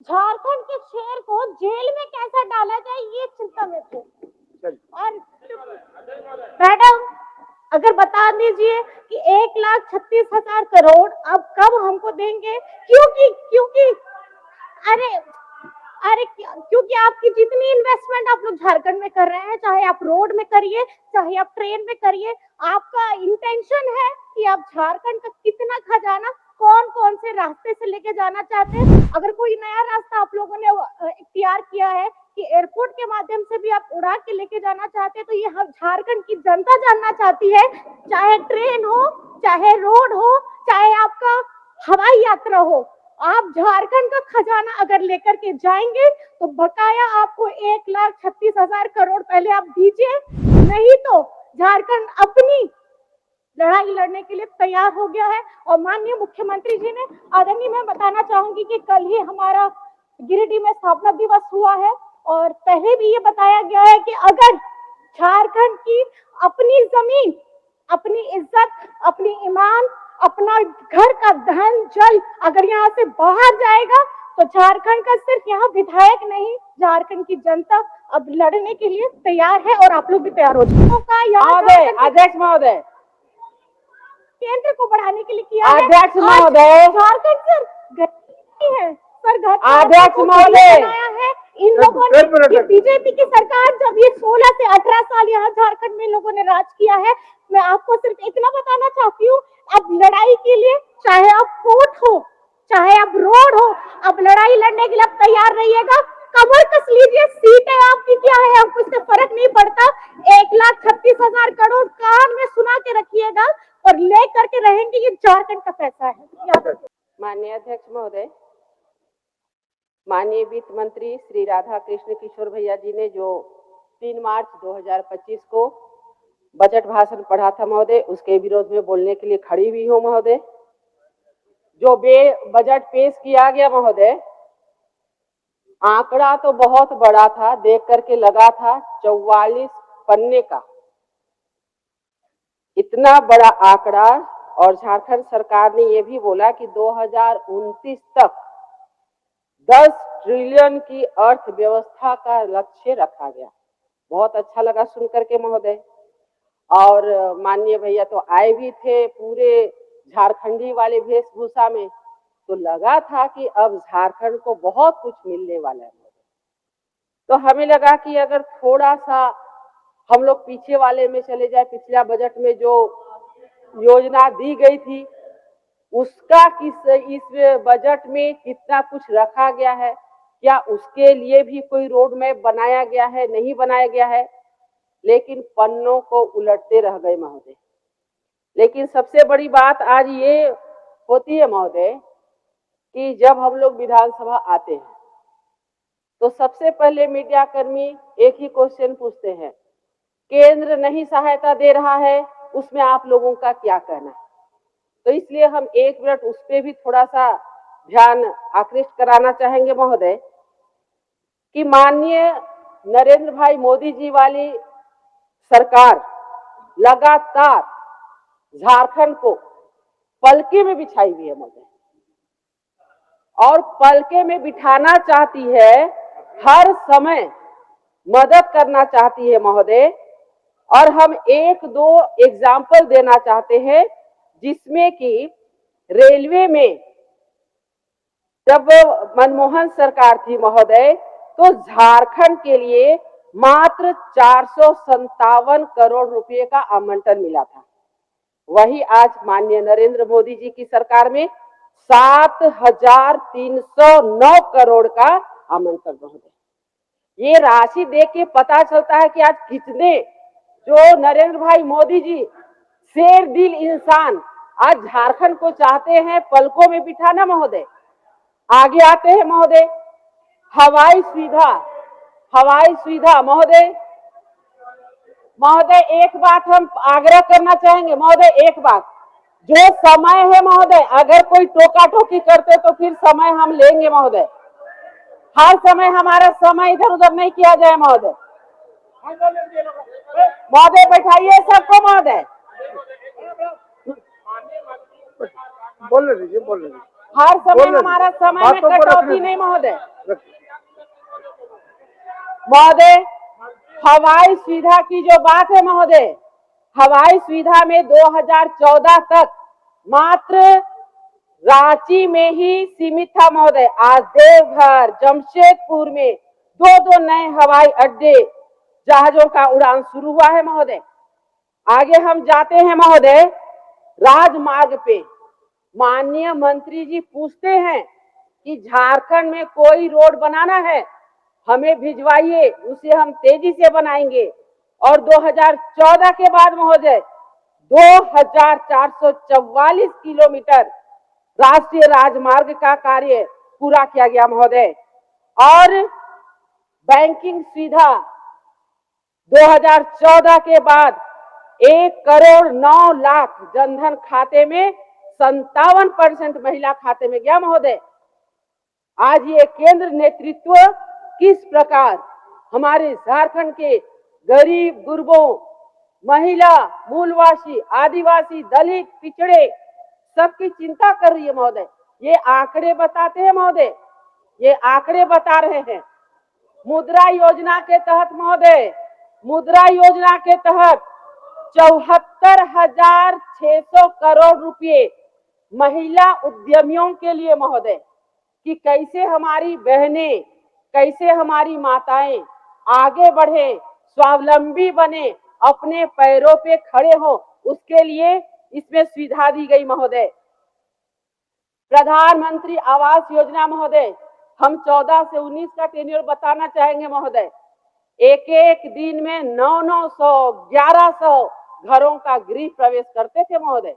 झारखंड के शेर को जेल में कैसा डाला जाए, ये चिंता में थे। और मैडम, अगर बता दीजिए कि 1,36,000 करोड़ अब कब हमको देंगे? क्योंकि क्योंकि अरे अरे क्योंकि आपकी जितनी इन्वेस्टमेंट आप लोग झारखंड में कर रहे हैं, चाहे आप रोड में करिए, चाहे आप ट्रेन में करिए, आपका इंटेंशन है कि आप झारखंड का कितना खजाना कौन कौन से रास्ते से लेके जाना चाहते हैं। अगर कोई नया रास्ता आप लोगों ने इख्तियार किया है कि एयरपोर्ट के माध्यम से भी आप उड़ा के लेके जाना चाहते हैं, तो ये हम झारखंड की जनता जानना चाहती है। चाहे ट्रेन हो, चाहे रोड हो, चाहे आपका हवाई यात्रा हो, आप झारखंड का खजाना अगर लेकर के जाएंगे तो बकाया आपको 1,36,000 करोड़ पहले आप दीजिए, नहीं तो झारखंड अपनी लड़ाई लड़ने के लिए तैयार हो गया है। और माननीय मुख्यमंत्री जी ने, आदरणीय, मैं बताना चाहूंगी कि कल ही हमारा गिरिडीह में स्थापना दिवस हुआ है और पहले भी ये बताया गया है कि अगर झारखंड की अपनी जमीन, अपनी इज्जत, अपनी ईमान, अपना घर का धन जल अगर यहाँ से बाहर जाएगा तो झारखंड का सिर्फ यहाँ विधायक नहीं, झारखंड की जनता अब लड़ने के लिए तैयार है और आप लोग भी तैयार हो जाए। अध्यक्ष महोदय, केंद्र को बढ़ाने के लिए किया है। अध्यक्ष महोदय, झारखंड सर है सर, घर अध्यक्ष महोदय बनाया है इन लोगों ने। बीजेपी की सरकार जब ये 16 से 18 साल यहाँ झारखंड में लोगों ने राज किया है, मैं आपको सिर्फ इतना बताना चाहती हूँ, अब लड़ाई के लिए चाहे आप कोर्ट हो, चाहे आप रोड हो, अब लड़ाई लड़ने के लिए आप तैयार रहिएगा। कमर कस लीजिए, सीटें आपकी क्या है हमको इससे फर्क नहीं पड़ता। 1,36,000 करोड़ कान में सुना के रखिएगा और ले करके रहेंगे, ये झारखंड का पैसा है। माननीय अध्यक्ष महोदय, माननीय वित्त मंत्री श्री राधा कृष्ण किशोर भैया जी ने जो 3 मार्च 2025 को बजट भाषण पढ़ा था महोदय, उसके विरोध में बोलने के लिए खड़ी हुई हूँ महोदय। जो बजट पेश किया गया महोदय, आंकड़ा तो बहुत बड़ा था, देख करके लगा था 44 पन्ने का, इतना बड़ा आंकड़ा। और झारखंड सरकार ने यह भी बोला कि 2029 तक 10 ट्रिलियन की अर्थव्यवस्था का लक्ष्य रखा गया। बहुत अच्छा लगा सुन करके महोदय। और माननीय भैया तो आए भी थे पूरे झारखंडी वाले वेशभूषा में, तो लगा था कि अब झारखंड को बहुत कुछ मिलने वाला है। तो हमें लगा कि अगर थोड़ा सा हम लोग पीछे वाले में चले जाए, पिछला बजट में जो योजना दी गई थी उसका इस बजट में कितना कुछ रखा गया है, क्या उसके लिए भी कोई रोड मैप बनाया गया है, नहीं बनाया गया है। लेकिन पन्नों को उलटते रह गए महोदय। लेकिन सबसे बड़ी बात आज ये होती है महोदय कि जब हम लोग विधानसभा आते हैं तो सबसे पहले मीडिया कर्मी एक ही क्वेश्चन पूछते हैं, केंद्र नहीं सहायता दे रहा है, उसमें आप लोगों का क्या कहना है। तो इसलिए हम 1 मिनट उस पर भी थोड़ा सा ध्यान आकृष्ट कराना चाहेंगे महोदय कि माननीय नरेंद्र भाई मोदी जी वाली सरकार लगातार झारखंड को पलके में बिछाई हुई है महोदय, और पलके में बिठाना चाहती है, हर समय मदद करना चाहती है महोदय। और हम 1-2 एग्जाम्पल देना चाहते हैं, जिसमें कि रेलवे में जब मनमोहन सरकार थी महोदय, तो झारखंड के लिए मात्र 457 करोड़ रुपए का आवंटन मिला था। वही आज माननीय नरेंद्र मोदी जी की सरकार में 7,309 करोड़ का आवंटन महोदय। ये राशि देख के पता चलता है कि आज कितने जो नरेंद्र भाई मोदी जी शेर दिल इंसान आज झारखंड को चाहते हैं पलकों में बिठाना महोदय। आगे आते हैं महोदय, हवाई सुविधा महोदय। एक बात हम आग्रह करना चाहेंगे महोदय, एक बात, जो समय है महोदय, अगर कोई टोका टोकी करते तो फिर समय हम लेंगे महोदय। हर समय हमारा समय इधर उधर नहीं किया जाए महोदय। महोदय बैठाइए सबको महोदय। बोल रहे दीजिए। हर समय बोलने हमारा समय में बातों को रखने कटौती दो। नहीं महोदय। महोदय, हवाई सुविधा की जो बात है महोदय, हवाई सुविधा में 2014 तक मात्र रांची में ही सीमित था महोदय। आज देवघर, जमशेदपुर में दो नए हवाई अड्डे जहाजों का उड़ान शुरू हुआ है महोदय। आगे हम जाते हैं महोदय, राजमार्ग पे माननीय मंत्री जी पूछते हैं कि झारखंड में कोई रोड बनाना है, हमें भिजवाइए, उसे हम तेजी से बनाएंगे। और 2014 के बाद महोदय 2444 किलोमीटर राष्ट्रीय राजमार्ग का कार्य पूरा किया गया महोदय। और बैंकिंग सुविधा 2014 के बाद 1,09,00,000 जनधन खाते में 57% महिला खाते में गया महोदय। आज ये केंद्र नेतृत्व किस प्रकार हमारे झारखंड के गरीब गुरबों, महिला, मूलवासी, आदिवासी, दलित, पिछड़े सबकी चिंता कर रही है महोदय। ये आंकड़े बताते हैं महोदय, ये आंकड़े बता रहे हैं। मुद्रा योजना के तहत महोदय, मुद्रा योजना के तहत 74,600 करोड़ रुपए महिला उद्यमियों के लिए महोदय, कि कैसे हमारी बहनें, कैसे हमारी माताएं आगे बढ़े, स्वावलंबी बने, अपने पैरों पे खड़े हो, उसके लिए इसमें सुविधा दी गई महोदय। प्रधानमंत्री आवास योजना महोदय, हम 14 से 19 का टेन्योर बताना चाहेंगे महोदय। एक एक दिन में 900 1100 घरों का गृह प्रवेश करते थे महोदय।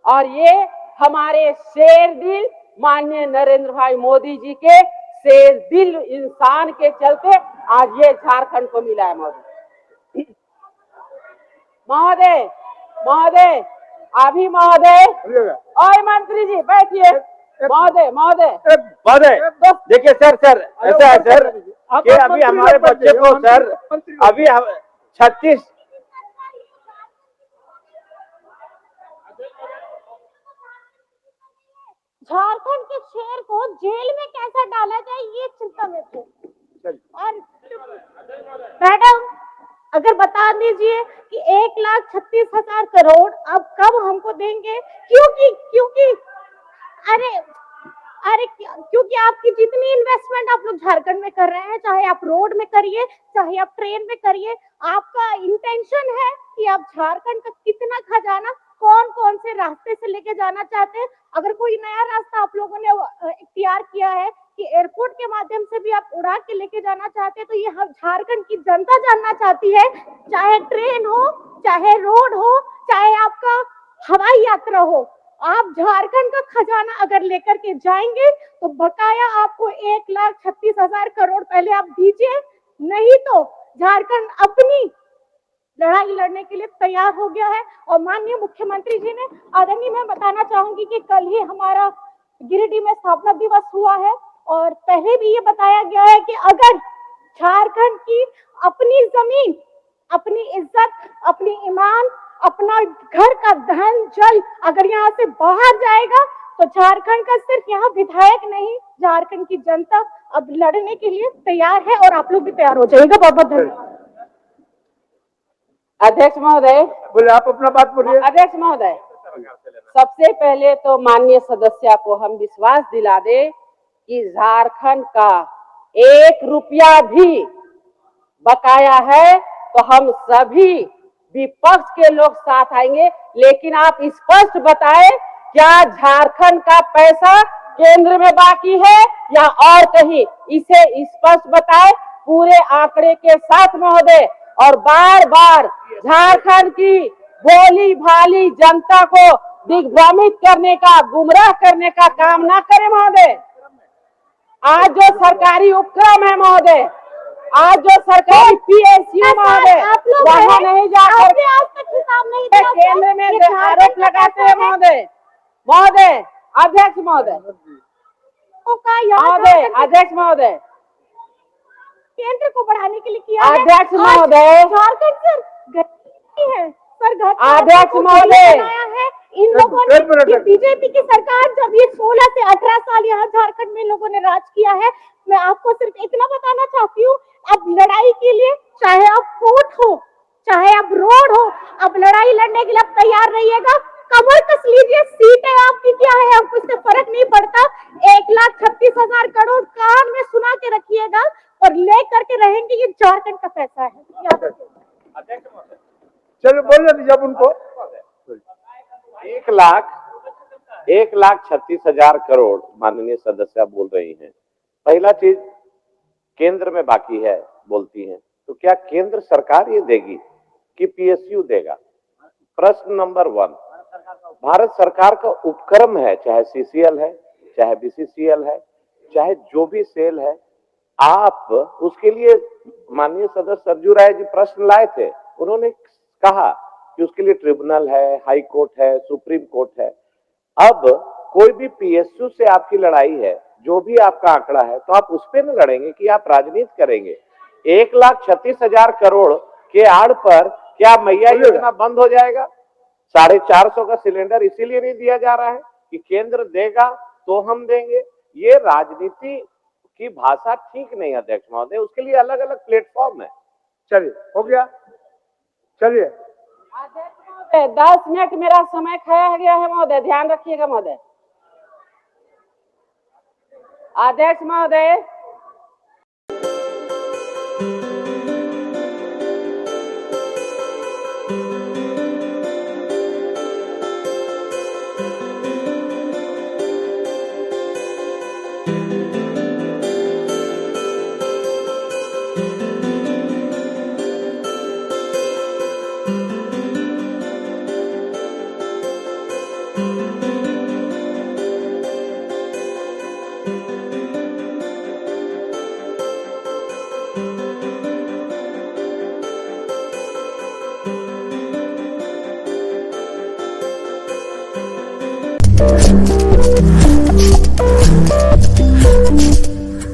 और ये हमारे शेर दिल माननीय नरेंद्र भाई मोदी जी के शेर दिल इंसान के चलते आज ये झारखंड को मिला है महोदय। महोदय, महोदय, अभी महोदय, और मंत्री जी बैठिए। महोदय, महोदय, महोदय, देखिए सर, ऐसा है सर कि अभी हमारे बच्चे को सर, अभी 36 झारखंड के शेर को जेल में कैसा डाला जाए, ये चिंता में थे। और मैडम, अगर बता दीजिए कि 1,36,000 करोड़ अब कब हमको देंगे? क्योंकि क्योंकि आपकी जितनी इन्वेस्टमेंट आप लोग झारखंड में कर रहे हैं, चाहे आप रोड में करिए, चाहे आप ट्रेन में करिए, आपका इंटेंशन है कि आप झारखंड का कितना खजाना कौन कौन से रास्ते से लेके जाना चाहते हैं। अगर कोई नया रास्ता आप लोगों ने इख्तियार किया है कि एयरपोर्ट के माध्यम से भी आप उड़ा के लेके जाना चाहते हैं, तो ये हम झारखंड की जनता जानना चाहती है। चाहे ट्रेन हो, चाहे रोड हो, चाहे आपका हवाई यात्रा हो, आप झारखंड का खजाना अगर लेकर के जाएंगे तो बकाया आपको 1,36,000 करोड़ पहले आप दीजिए, नहीं तो झारखंड अपनी लड़ाई लड़ने के लिए तैयार हो गया है। और माननीय मुख्यमंत्री जी ने, आदरणीय, मैं बताना चाहूंगी कि कल ही हमारा गिरिडीह में स्थापना दिवस हुआ है और पहले भी ये बताया गया है कि अगर झारखंड की अपनी जमीन, अपनी इज्जत, अपनी ईमान, अपना घर का धन जल अगर यहाँ से बाहर जाएगा तो झारखंड का सिर्फ यहाँ विधायक नहीं, झारखंड की जनता अब लड़ने के लिए तैयार है और आप लोग भी तैयार हो जाइएगा। बहुत बहुत धन्यवाद। अध्यक्ष महोदय, बोले आप अपना बात बोलिए। अध्यक्ष महोदय, सबसे पहले तो माननीय सदस्य को हम विश्वास दिला दे कि झारखंड का 1 रुपया भी बकाया है तो हम सभी विपक्ष के लोग साथ आएंगे। लेकिन आप स्पष्ट बताएं, क्या झारखंड का पैसा केंद्र में बाकी है या और कहीं, इसे स्पष्ट बताएं पूरे आंकड़े के साथ महोदय। और बार बार झारखंड की भोली भाली जनता को दिग्भ्रमित करने का, गुमराह करने का काम ना करें महोदय। आज जो सरकारी उपक्रम है महोदय, आज जो सरकारी PSU महोदय, वहाँ नहीं जाकर आज तक हिसाब नहीं दिया, केंद्र में आरोप लगाते हैं महोदय। महोदय, अध्यक्ष महोदय, महोदय, अध्यक्ष महोदय, केंद्र को बढ़ाने के लिए किया है। अध्यक्ष महोदय, झारखंड सर है सर, अध्यक्ष महोदय, बनाया है इन लोगों ने बीजेपी की सरकार जब ये 16 से 18 साल यहाँ झारखंड में लोगों ने राज किया है, मैं आपको सिर्फ इतना बताना चाहती हूँ, अब लड़ाई के लिए चाहे आप कोर्ट हो चाहे अब रोड हो, अब लड़ाई लड़ने के लिए अब तैयार रहिएगा। कमर कस लीजिए, सीटें आपकी क्या है हमको इससे फर्क नहीं पड़ता। 1,36,000 करोड़ कान में सुना के रखिएगा और ले करके रहेंगे, ये झारखंड का पैसा है। चलो बोलने दीजिए अब उनको। 1,36,000 करोड़ माननीय सदस्य बोल रही हैं। पहला चीज केंद्र में बाकी है बोलती हैं, तो क्या केंद्र सरकार ये देगी कि पीएसयू देगा? प्रश्न नंबर 1, भारत सरकार का उपक्रम है, चाहे सीसीएल है, चाहे बीसीसीएल है, चाहे जो भी सेल है, आप उसके लिए माननीय सदस्य सरजू राय जी प्रश्न लाए थे, उन्होंने कहा कि उसके लिए ट्रिब्यूनल है, हाई कोर्ट है, सुप्रीम कोर्ट है। अब कोई भी पीएसयू से आपकी लड़ाई है, जो भी आपका आंकड़ा है, तो आप उस पे न लड़ेंगे कि आप राजनीति करेंगे? 1,36,000 करोड़ के आड़ पर क्या मैया योजना बंद हो जाएगा? 450 का सिलेंडर इसीलिए नहीं दिया जा रहा है कि केंद्र देगा तो हम देंगे। ये राजनीति की भाषा ठीक नहीं अध्यक्ष महोदय, उसके लिए अलग अलग प्लेटफॉर्म है। चलिए हो गया, चलिए अध्यक्ष महोदय 10 मिनट मेरा समय खाया गया है महोदय, ध्यान रखिएगा महोदय। अध्यक्ष महोदय Thank you.